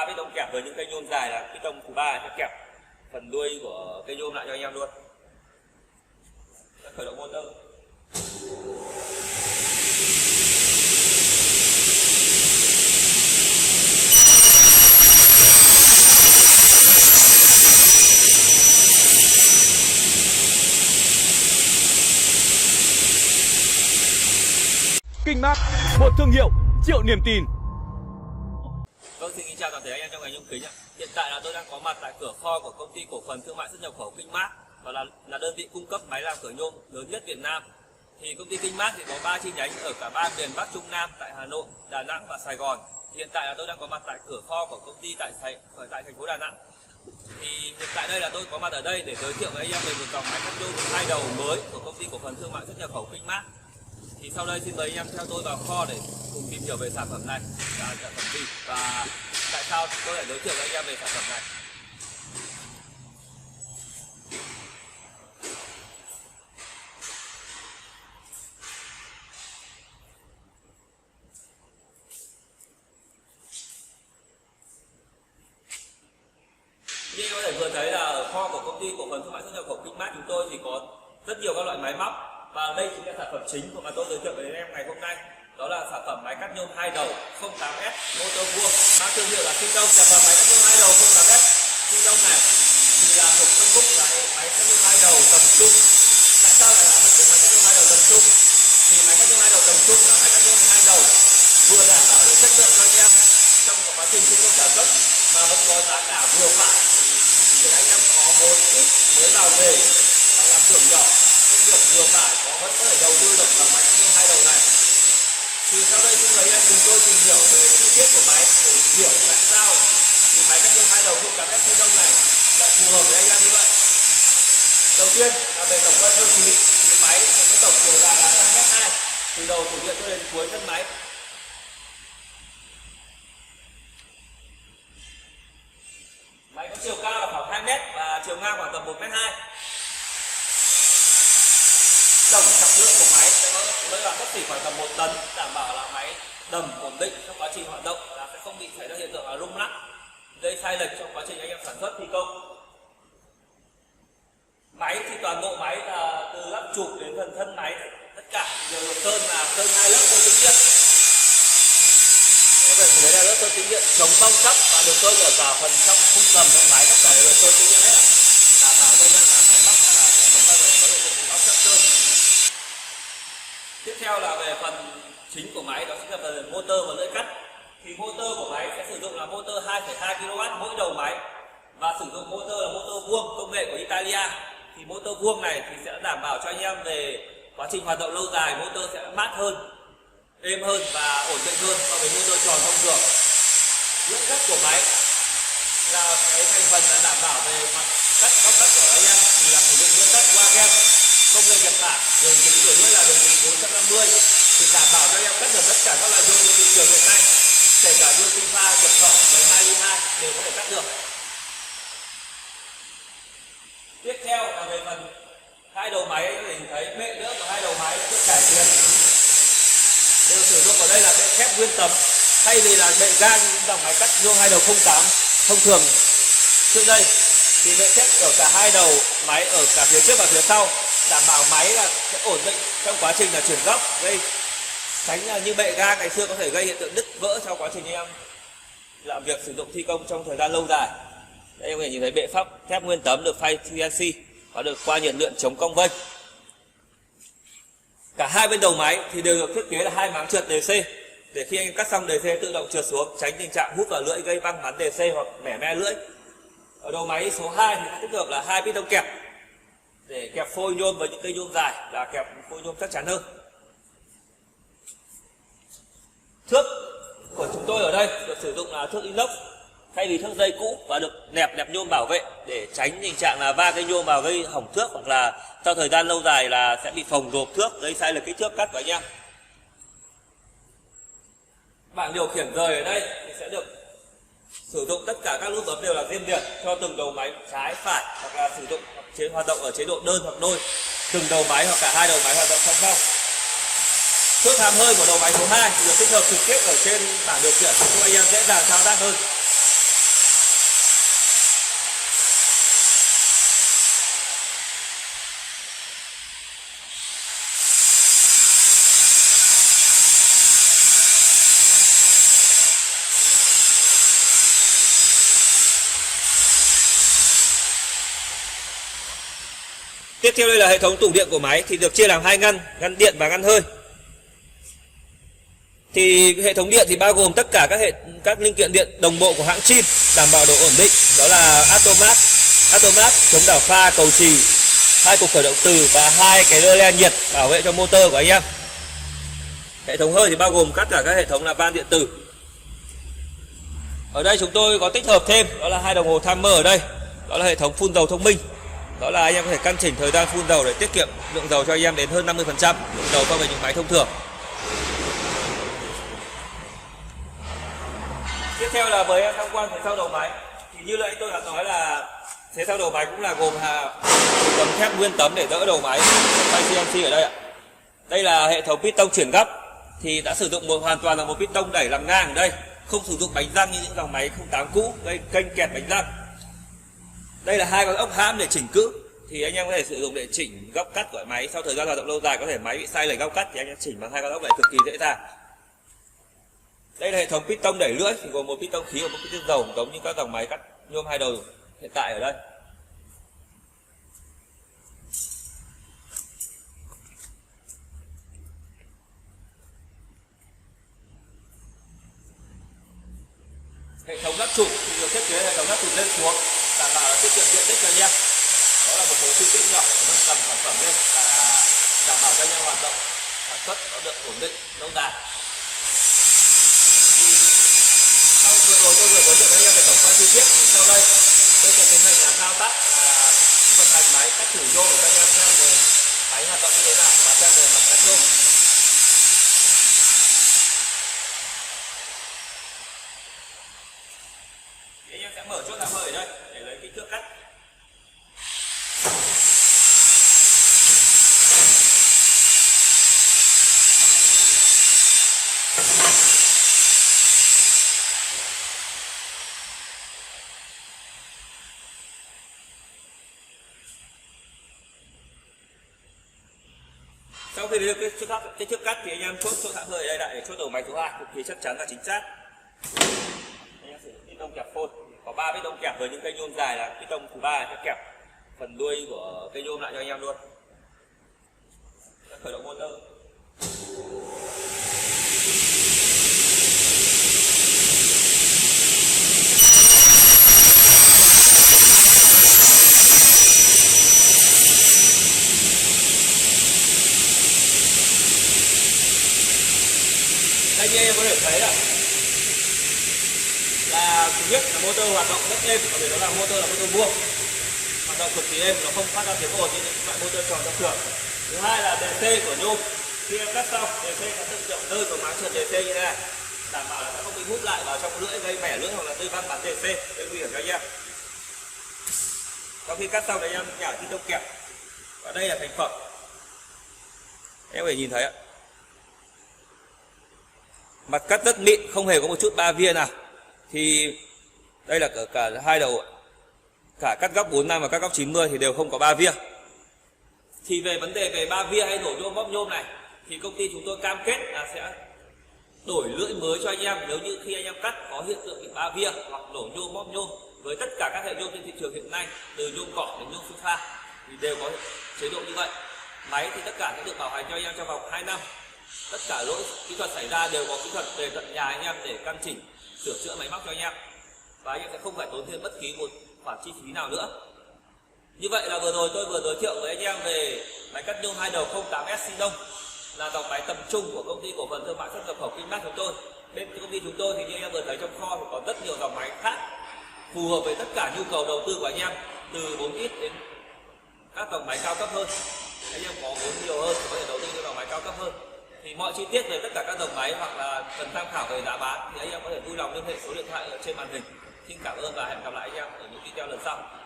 3 piston kẹp với những cây nhôm dài là piston thứ 3 sẽ kẹp phần đuôi của cây nhôm lại cho anh em luôn. Khởi động motor. Kinh Mác, một thương hiệu triệu niềm tin. Vâng, xin chào toàn thể anh em trong ngành nhôm kính ạ. Hiện tại là tôi đang có mặt tại cửa kho của công ty cổ phần thương mại xuất nhập khẩu Kinh Mác và là đơn vị cung cấp máy làm cửa nhôm lớn nhất Việt Nam. Thì công ty Kinh Mác thì có 3 chi nhánh ở cả 3 miền Bắc Trung Nam tại Hà Nội, Đà Nẵng và Sài Gòn. Hiện tại là tôi đang có mặt tại cửa kho của công ty tại thành phố Đà Nẵng. Thì hiện tại đây là tôi có mặt ở đây để giới thiệu với anh em về một dòng máy cắt nhôm 2 đầu mới của công ty cổ phần thương mại xuất nhập khẩu Kinh Mác. Thì sau đây xin mời anh em theo tôi vào kho để cùng tìm hiểu về sản phẩm này là sản phẩm gì và tại sao tôi lại giới thiệu với anh em về sản phẩm này. Như anh có thể vừa thấy là ở kho của công ty cổ phần thương mại xuất nhập khẩu Kinh Mác chúng tôi thì có rất nhiều các loại máy móc. Và đây chính là sản phẩm chính mà tôi giới thiệu với anh em ngày hôm nay. Đó là sản phẩm máy cắt nhôm 2 đầu 08S motor vuông mang thương hiệu là Kinh Đông. Sản phẩm máy cắt nhôm 2 đầu 08S Kinh Đông này thì là một phân khúc là máy cắt nhôm 2 đầu tầm trung. Tại sao lại là phân khúc máy cắt nhôm 2 đầu tầm trung? Thì máy cắt nhôm 2 đầu tầm trung là máy cắt nhôm 2 đầu vừa đảm bảo được chất lượng cho anh em trong quá trình thi công sản xuất mà vẫn có giá cả vừa phải để anh em có vốn ít mới vào nghề và làm xưởng nhỏ việc vừa phải vẫn có thể đầu tư được vào máy cắt nhôm 2 đầu này. Thì sau đây xin mời anh em cùng tôi tìm hiểu về chi tiết của máy để hiểu tại sao thì máy cắt nhôm 2 đầu 08S Kinh Đông này lại phù hợp với anh em như vậy. Đầu tiên là về tổng cân cơ khí thì máy có tổng chiều dài là 5m2 từ đầu thủy điện cho đến cuối thân máy. Máy có chiều cao là khoảng 2m và chiều ngang khoảng tầm 1m2. Tổng trọng lượng của máy sẽ có đây là sắp xỉ khoảng tầm 1 tấn, đảm bảo là máy đầm ổn định trong quá trình hoạt động là sẽ không bị xảy ra hiện tượng là rung lắc, gây sai lệch trong quá trình anh em sản xuất thi công. Máy thì toàn bộ máy là từ lắp chụp đến phần thân máy tất cả đều được sơn là sơn 2 lớp sơn tĩnh điện. Các bạn thấy là lớp sơn tĩnh điện chống bong chóc và được sơn ở cả phần trong khung gầm trong máy, tất cả đều được sơn tĩnh điện hết, đảm bảo cho anh em là máy móc là sẽ không bao giờ có hiện tượng bong chóc sơn. Tiếp theo là về phần chính của máy, đó chính là phần motor và lưỡi cắt. Thì motor của máy sẽ sử dụng là motor 2,2 kW mỗi đầu máy và sử dụng motor là motor vuông công nghệ của Italia. Thì motor vuông này thì sẽ đảm bảo cho anh em về quá trình hoạt động lâu dài, motor sẽ mát hơn, êm hơn và ổn định hơn so với motor tròn thông thường. Lưỡi cắt của máy là cái thành phần là đảm bảo về mặt cắt góc cắt của anh em thì là sử dụng lưỡi cắt Wagen công nghệ Nhật Bản, đường kính của lưỡi là đường kính 450 thì đảm bảo cho em cắt được tất cả các loại nhôm trên thị trường hiện nay, kể cả nhôm tinh pha nhập khẩu 1202 đều có thể cắt được. Tiếp theo là về phần hai đầu máy, thì thấy bệ đỡ của hai đầu máy được cải tiến, đều sử dụng ở đây là bệ thép nguyên tấm thay vì là bệ gang những dòng máy cắt nhôm 2 đầu 08 thông thường trước đây. Thì bệ thép ở cả hai đầu máy ở cả phía trước và phía sau đảm bảo máy là sẽ ổn định trong quá trình là chuyển góc, gây tránh là như bệ ga ngày xưa có thể gây hiện tượng đứt vỡ trong quá trình em làm việc sử dụng thi công trong thời gian lâu dài. Đây em có thể nhìn thấy bệ pháp thép nguyên tấm được phay CNC và được qua nhiệt luyện chống cong vênh. Cả hai bên đầu máy thì đều được thiết kế là 2 máng trượt DC để khi anh cắt xong DC tự động trượt xuống, tránh tình trạng hút vào lưỡi gây văng bắn DC hoặc mẻ me lưỡi. Ở đầu máy số 2 thì tích hợp là 2 piston kẹp để kẹp phôi nhôm với những cây nhôm dài, là kẹp phôi nhôm chắc chắn hơn. Thước của chúng tôi ở đây được sử dụng là thước inox thay vì thước dây cũ và được nẹp nhôm bảo vệ để tránh tình trạng là va cây nhôm vào gây hỏng thước hoặc là sau thời gian lâu dài là sẽ bị phồng rộp thước, gây sai lệch kích thước cắt của anh em. Bảng điều khiển rời ở đây thì sẽ được sử dụng tất cả các nút bấm đều là riêng biệt cho từng đầu máy trái phải, hoặc là sử dụng hoạt động ở chế độ đơn hoặc đôi, từng đầu máy hoặc cả hai đầu máy hoạt động song song. Thước hàm hơi của đầu máy số 2 được tích hợp trực tiếp ở trên bảng điều khiển giúp anh em dễ dàng thao tác hơn. Tiếp theo đây là hệ thống tủ điện của máy thì được chia làm hai ngăn, ngăn điện và ngăn hơi. Thì hệ thống điện thì bao gồm tất cả các linh kiện điện đồng bộ của hãng Chin đảm bảo độ ổn định, đó là Automat chống đảo pha, cầu chì, 2 cục khởi động từ và 2 cái rơ le nhiệt bảo vệ cho motor của anh em. Hệ thống hơi thì bao gồm tất cả các hệ thống là van điện tử. Ở đây chúng tôi có tích hợp thêm đó là 2 đồng hồ timer ở đây, đó là hệ thống phun dầu thông minh. Đó là anh em có thể căn chỉnh thời gian phun dầu để tiết kiệm lượng dầu cho anh em đến hơn 50% lượng dầu so với những máy thông thường. Tiếp theo là với em tham quan phía sau đầu máy thì như nãy tôi đã nói là phía sau đầu máy cũng là gồm tấm thép nguyên tấm để đỡ đầu máy tay CNC ở đây ạ. Đây là hệ thống piston chuyển gấp thì đã sử dụng hoàn toàn là một piston đẩy làm ngang ở đây, không sử dụng bánh răng như những dòng máy 08 cũ gây kênh kẹt bánh răng. Đây là 2 con ốc hãm để chỉnh cữ thì anh em có thể sử dụng để chỉnh góc cắt của máy. Sau thời gian hoạt động lâu dài có thể máy bị sai lệch góc cắt thì anh em chỉnh bằng 2 con ốc này cực kỳ dễ dàng. Đây là hệ thống piston đẩy lưỡi thì gồm một piston khí và một piston dầu giống như các dòng máy cắt nhôm 2 đầu hiện tại ở đây. Hệ thống lắp chụp thì được thiết kế hệ thống lắp chụp lên xuống đảm bảo là tiết kiệm diện tích cho anh em. Đó là một số chi tiết nhỏ để nâng tầm sản phẩm lên và đảm bảo cho anh em hoạt động sản xuất nó được ổn định lâu dài. Sau vừa rồi tôi vừa giới thiệu với anh em về tổng quan chi tiết, sau đây tôi sẽ tiến hành thao tác vận hành máy cắt thử nhôm để cho anh em xem về máy hoạt động như thế nào và xem về mặt cắt nhôm. Anh em sẽ mở chốt hàm hơi ở đây để lấy kích thước cắt. Sau khi lấy được kích thước cắt thì anh em chốt hàm hơi ở đây lại để chốt đầu máy thứ 2 cực kỳ chắc chắn và chính xác. Anh em sử dụng piston kẹp phôn, có 3 piston kẹp với những cây nhôm dài là piston thứ 3 sẽ kẹp phần đuôi của cây nhôm lại cho anh em luôn. Khởi động motor. Đây như em có thể thấy là thứ nhất là motor hoạt động rất êm, bởi vì nó là motor vuông, hoạt động cực kỳ êm, nó không phát ra tiếng ồn như những loại motor tròn thông thường. Thứ hai là DC của nhôm, khi em cắt xong DC nó tự động rơi vào máng trượt DC như thế này, đảm bảo là nó không bị hút lại vào trong lưỡi gây bẻ lưỡi hoặc là rơi văng bắn DC, gây nguy hiểm cho anh em. Sau khi cắt xong thì anh em nhả thi công kẹp và đây là thành phẩm em có thể nhìn thấy ạ. Mặt cắt rất mịn, không hề có một chút ba via nào. Thì đây là cả 2 đầu, cả cắt góc 45 và cắt góc 90 thì đều không có ba via. Thì về vấn đề về ba via hay nổ nhôm bóp nhôm này thì công ty chúng tôi cam kết là sẽ đổi lưỡi mới cho anh em nếu như khi anh em cắt có hiện tượng bị ba via hoặc nổ nhôm bóp nhôm. Với tất cả các hệ nhôm trên thị trường hiện nay, từ nhôm cỏ đến nhôm su pha thì đều có chế độ như vậy. Máy thì tất cả sẽ được bảo hành cho anh em trong vòng 2 năm. Tất cả lỗi kỹ thuật xảy ra đều có kỹ thuật về tận nhà anh em để căn chỉnh, sửa chữa máy móc cho anh em, và anh em sẽ không phải tốn thêm bất kỳ một khoản chi phí nào nữa. Như vậy là vừa rồi tôi vừa giới thiệu với anh em về máy cắt nhôm 2 đầu 08S Sinon, là dòng máy tầm trung của công ty cổ phần thương mại xuất nhập khẩu Kinmart chúng tôi. Bên công ty chúng tôi thì như anh em vừa thấy trong kho thì có rất nhiều dòng máy khác phù hợp với tất cả nhu cầu đầu tư của anh em, từ 4X đến các dòng máy cao cấp hơn. Anh em có vốn nhiều hơn thì có thể đầu tư cho dòng máy cao cấp hơn. Thì mọi chi tiết về tất cả các dòng máy hoặc là cần tham khảo về giá bán thì anh em có thể vui lòng liên hệ số điện thoại ở trên màn hình. Xin cảm ơn và hẹn gặp lại anh em ở những video lần sau.